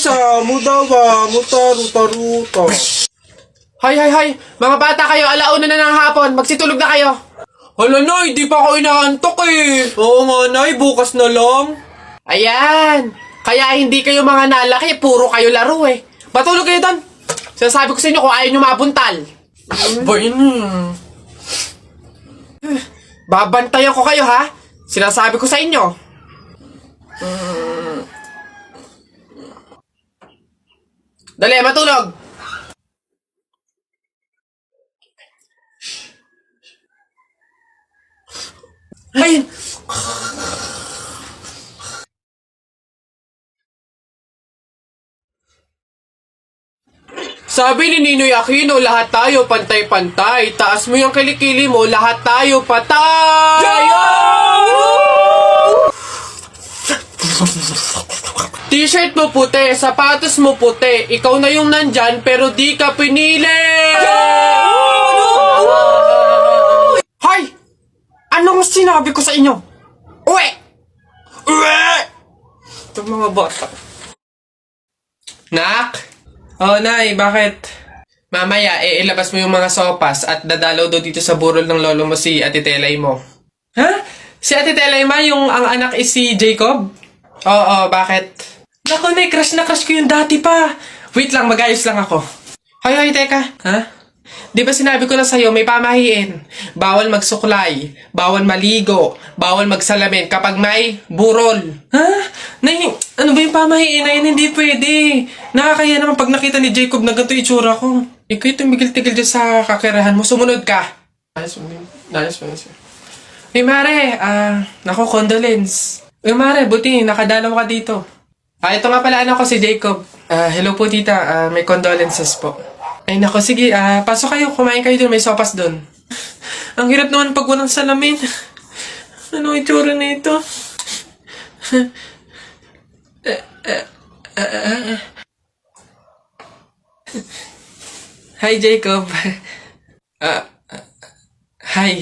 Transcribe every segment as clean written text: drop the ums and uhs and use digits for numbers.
Sa mudawa, mutaru-taruto. Hay! Mga bata kayo, alauna na ng hapon. Magsitulog na kayo. Hala, Nay, di pa ako inaantok eh. Oo nga, Nay, bukas na lang. Ayan. Kaya hindi kayo mga nalaki, puro kayo laro eh. Matulog kayo doon. Sinasabi ko sa inyo kung ayaw nyo mabuntal. Ba yun? Babantayan ko kayo ha. Sinasabi ko sa inyo. Dali, matulog. Ayun. Sabi ni Ninoy Aquino, lahat tayo pantay-pantay. Taas mo yung kilikili mo, lahat tayo patay! T-shirt mo puti, sapatos mo puti. Ikaw na yung nandyan, pero di ka pinili! Hoy! Anong sinabi ko sa inyo? Uwe! Itong mga bata. Nak? Oh, Nay, bakit? Mamaya, ilabas mo yung mga sopas at dadalaw daw dito sa burol ng lolo mo si Ate Telay mo. Ha? Si Ate Telay ma, yung ang anak is si Jacob? Oo, bakit? Naku, Nay, crush na crush ko yung dati pa. Wait lang, mag-ayos lang ako. Hoy, teka. Ha? Di ba sinabi ko na sa'yo, may pamahiin. Bawal magsuklay, bawal maligo, bawal magsalamin kapag may burol. Ha? Nay, ano ba yung pamahiin na yun? Hindi pwede. Nakakaya naman pag nakita ni Jacob na ganito itsura ko. Ikaw tumigil-tigil dyan sa kakirahan mo. Sumunod ka. Ayos mo. Uy, Mare, naku, condolence. Uy, Mare, buti, nakadalaw ka dito. Ito nga pala anak ko si Jacob. Hello po, tita. May condolences po. Ay, nako, sige. Pasok kayo. Kumain kayo dun. May sopas dun. Ang hirap naman pag walang salamin. Ano itsura na ito? Hi, Jacob. Hi.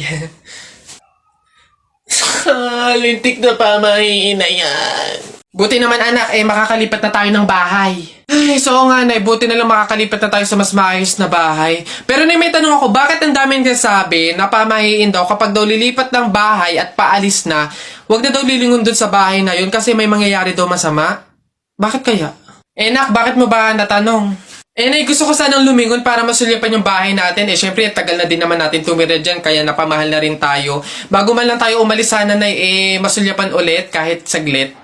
Lintik na pamahiin na yan. Buti naman anak, makakalipat na tayo ng bahay. Ay, so nga Nay, buti na lang makakalipat na tayo sa mas maayos na bahay. Pero Nay, may tanong ako, bakit ang daming kasabi na pamahiin daw kapag daw lilipat ng bahay at paalis na, wag na daw lilingon dun sa bahay na yun kasi may mangyayari daw masama? Bakit kaya? Nak, bakit mo ba natanong? Nay, gusto ko sanang lumingon para masulyapan yung bahay natin. Syempre, tagal na din naman natin tumira dyan, kaya napamahal na rin tayo. Bago man lang tayo umalis sana, Nay, masulyapan ulit kahit saglit.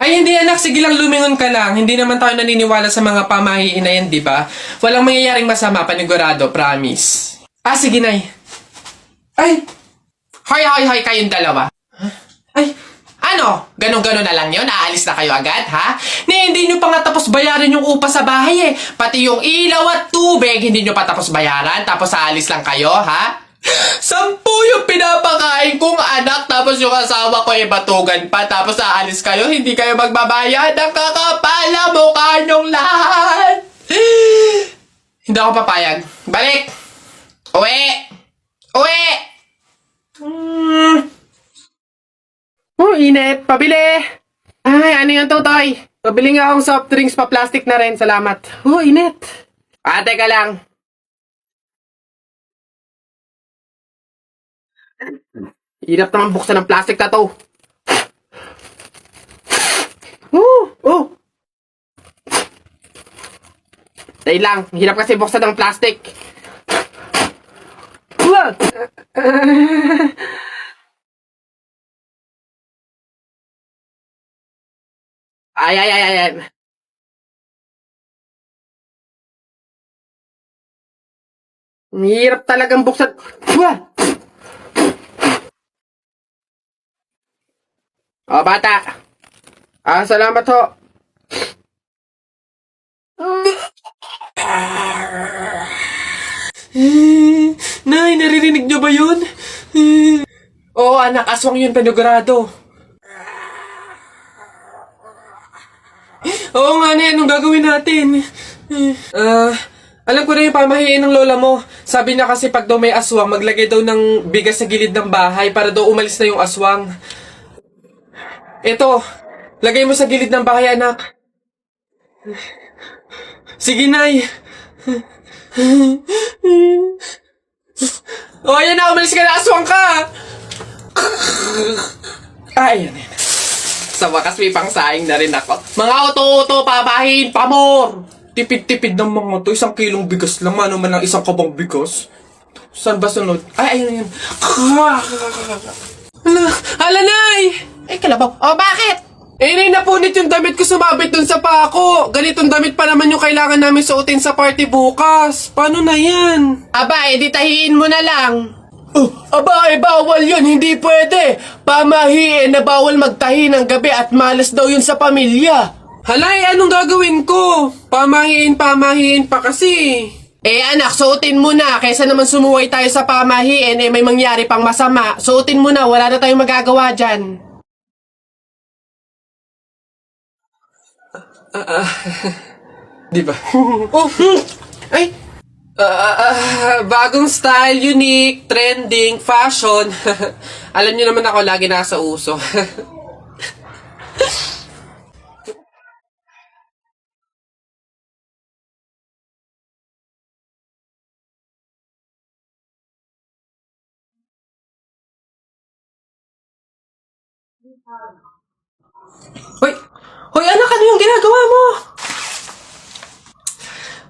Ay, hindi anak. Sige lang, lumingon ka lang. Hindi naman tayo naniniwala sa mga pamahiin na yan, di ba? Walang mangyayaring masama, panigurado, promise. Sige, Nay. Ay! Hoy, kayong dalawa. Huh? Ay, ano? Ganon-ganon na lang yun? Aalis na kayo agad, ha? Hindi nyo pa nga tapos bayaran yung upa sa bahay, eh. Pati yung ilaw at tubig, hindi nyo pa tapos bayaran, tapos aalis lang kayo, ha? 10 yung pinapakain kong anak, tapos yung asawa ko batugan pa, tapos aalis kayo, hindi kayo magbabayad. Ang kakapal na mukha nyong lahat. Hindi ako papayag. Balik! Uwi! Init! Pabili! Ay, ano yung tutoy? Pabili nga akong soft drinks pa, plastic na rin. Salamat. Init! Teka lang. Hirap naman buksan ng plastic na to. Dahil lang, hirap kasi buksan ng plastic. Ay. Hirap talagang buksan. Bata. Salamat ho. Nay, naririnig niyo ba yun? Oo, anak, aswang yun, panigurado. Oo nga, Nay, anong gagawin natin? Alam ko na yung pamahiin ng lola mo. Sabi niya kasi pag daw may aswang, maglagay daw ng bigas sa gilid ng bahay para daw umalis na yung aswang. Ito, lagay mo sa gilid ng bahay, anak. Sige, Nay. O, yan na. Umalis ka na. Aswang ka. Ay, yan. Sa wakas, may pangsaing na rin ako. Mga oto-oto, papahin, pamor! Tipid-tipid ng mga to. 1 kilong bigas lang. Ano man lang 1 kabang bigas. Saan ba sunod? Ay, ayun, ayun. Hala, Nay! Ay, kalabaw. Oh, bakit? Nay, napunit yung damit ko sumabit dun sa pako. Ganitong damit pa naman yung kailangan namin suotin sa party bukas. Paano na yan? Aba, edi tahiin mo na lang. Aba, bawal yun. Hindi pwede. Pamahiin na bawal magtahi ng gabi at malas daw yun sa pamilya. Halay, anong gagawin ko? Pamahiin pa kasi. Eh anak, suotin mo na. Kaysa naman sumuway tayo sa pamahiin, eh may mangyari pang masama. Suotin mo na, wala na tayong magagawa dyan. Di ba? Oh, ay! Bagong style, unique, trending, fashion. Alam niyo naman ako, lagi nasa uso. Hoy! Hoy, anak, ano yung ginagawa mo?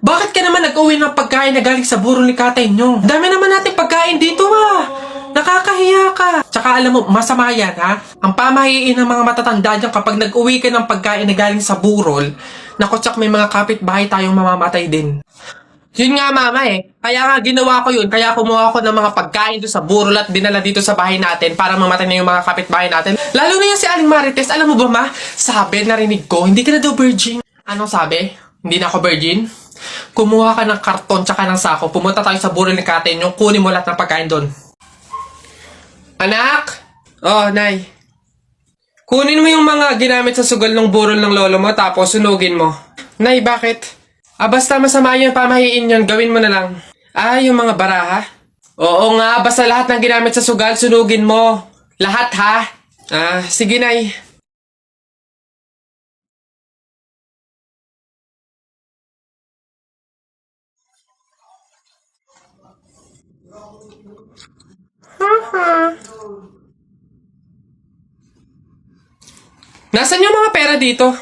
Bakit ka naman nag-uwi ng pagkain na galing sa burol ni tatay nyo? Dami naman nating pagkain dito Nakakahiya ka. Tsaka alam mo, masama yan ha? Ang pamahiin ng mga matatanda dyan kapag nag-uwi ka ng pagkain na galing sa burol, naku, tsak may mga kapitbahay tayong mamamatay din. Yun nga mama Kaya nga ginawa ko yun. Kaya kumuha ko ng mga pagkain doon sa burol at dinala dito sa bahay natin para mamatay na yung mga kapitbahay natin. Lalo na yung si Aling Marites. Alam mo ba ma? Sabi, narinig ko, hindi ka na daw virgin. Anong sabi? Hindi na ako virgin? Kumuha ka ng karton tsaka ng sako. Pumunta tayo sa burol ni Katen yung kunin mo lahat ng pagkain doon. Anak! Oh, Nay. Kunin mo yung mga ginamit sa sugal ng burol ng lolo mo tapos sunugin mo. Nay, bakit? Basta masama yung pamahiin yun, gawin mo na lang. Yung mga baraha? Oo nga, basta lahat ng ginamit sa sugal, sunugin mo. Lahat ha? Sige, Nay. Nasaan yung mga pera dito?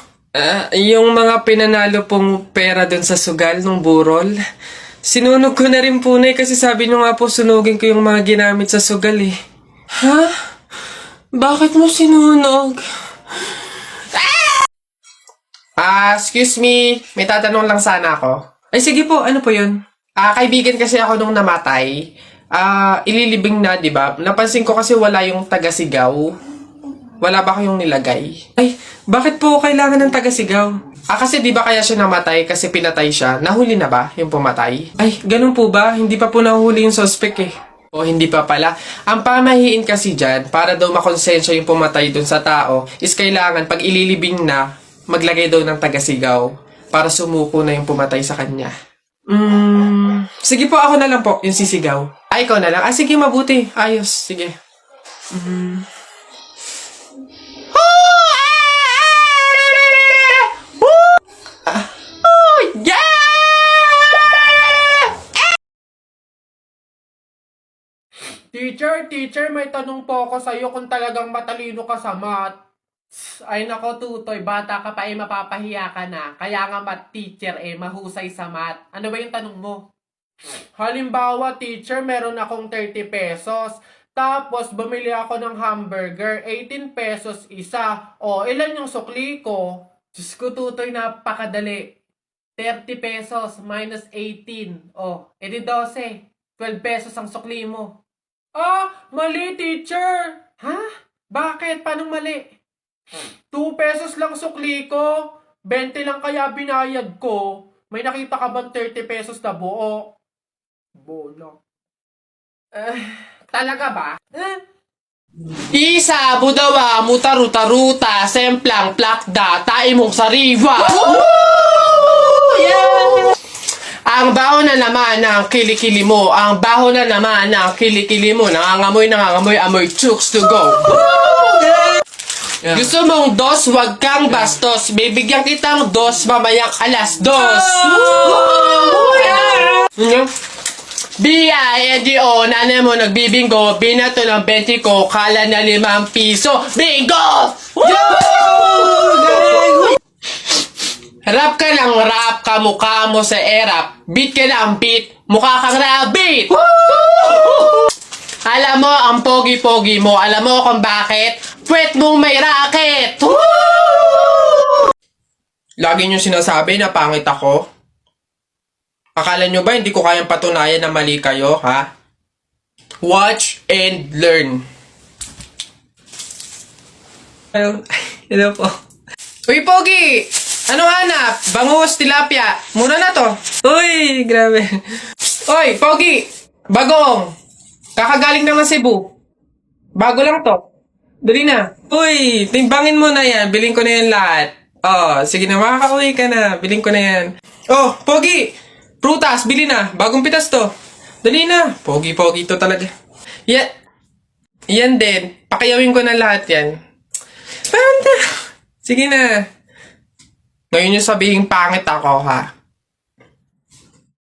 Yung mga pinanalo pong pera dun sa sugal ng burol. Sinunog ko na rin po, Nay, kasi sabi nyo nga po sunugin ko yung mga ginamit sa sugal Ha? Bakit mo sinunog? Excuse me. May tatanong lang sana ako. Ay, sige po. Ano po yun? Kaibigan kasi ako nung namatay. Ililibing na, di ba? Napansin ko kasi wala yung taga-sigaw. Wala ba kayong nilagay? Ay, bakit po kailangan ng taga-sigaw? Kasi di ba kaya siya namatay kasi pinatay siya? Nahuli na ba yung pumatay? Ay, ganun po ba? Hindi pa po nahuli yung suspect O hindi pa pala. Ang pamahiin kasi dyan, para daw makonsensya yung pumatay dun sa tao, is kailangan pag ililibing na, maglagay daw ng taga-sigaw para sumuko na yung pumatay sa kanya. Sige po, ako na lang po, yung sisigaw. Ikaw na lang. Sige, mabuti. Ayos, sige. Teacher, may tanong po ako sa'yo kung talagang matalino ka sa math. Ay nako, Tutoy, bata ka pa mapapahiya ka na. Kaya nga math teacher mahusay sa math. Ano ba yung tanong mo? Halimbawa, teacher, meron akong 30 pesos. Tapos, bumili ako ng hamburger, 18 pesos isa. Ilan yung sukli ko? Diyos ko, Tutoy, napakadali. 30 pesos minus 18. Edi 12. 12 pesos ang sukli mo. Mali, teacher. Ha? Bakit? Paano mali? 2 pesos lang sukli ko. 20 lang kaya binayad ko. May nakita ka bang 30 pesos na buo? Bola. Talaga ba? Isa, budawa, mutaruta-ruta, semplang, plakda, taimong sariwa. Yeah! Ang baho na naman ng kilikili mo. Ang baho na naman ng kilikili mo. Nangangamoy, amoy chooks to go. Yeah. Gusto mong dos, wag kang bastos. Bibigyan kitang dos mamayang alas dos. B-I-N-G-O, nanay mo nagbibingo, binato ng 20 ko, kala na 5 piso. Bingo! Rap ka ng rap, kamukha mo sa erap. Beat ka ng beat, mukha kang rabbit. Alam mo ang pogi-pogi mo, alam mo kung bakit? Puwet mong may racket. Lagi nyo sinasabi na pangit ako. Akala nyo ba hindi ko kayang patunayan na mali kayo, ha? Watch and learn. Hello po. Uy, Pogi! Ano hanap? Bangus, tilapia. Mura na to. Uy, grabe. Oy, Pogi! Bagong! Kakagaling lang ng Cebu. Bago lang to. Dali na. Uy, timbangin mo na yan. Biling ko na yan lahat. Oh, sige na, makakauwi ka na. Biling ko na yan. Oh, Pogi! Prutas, bili na. Bagong pitas to. Dali na. Pogi-pogi to talaga. Yan din. Pakiyawin ko na lahat yan. Panda. Sige na. Ngayon yung sabihin pangit ako, ha?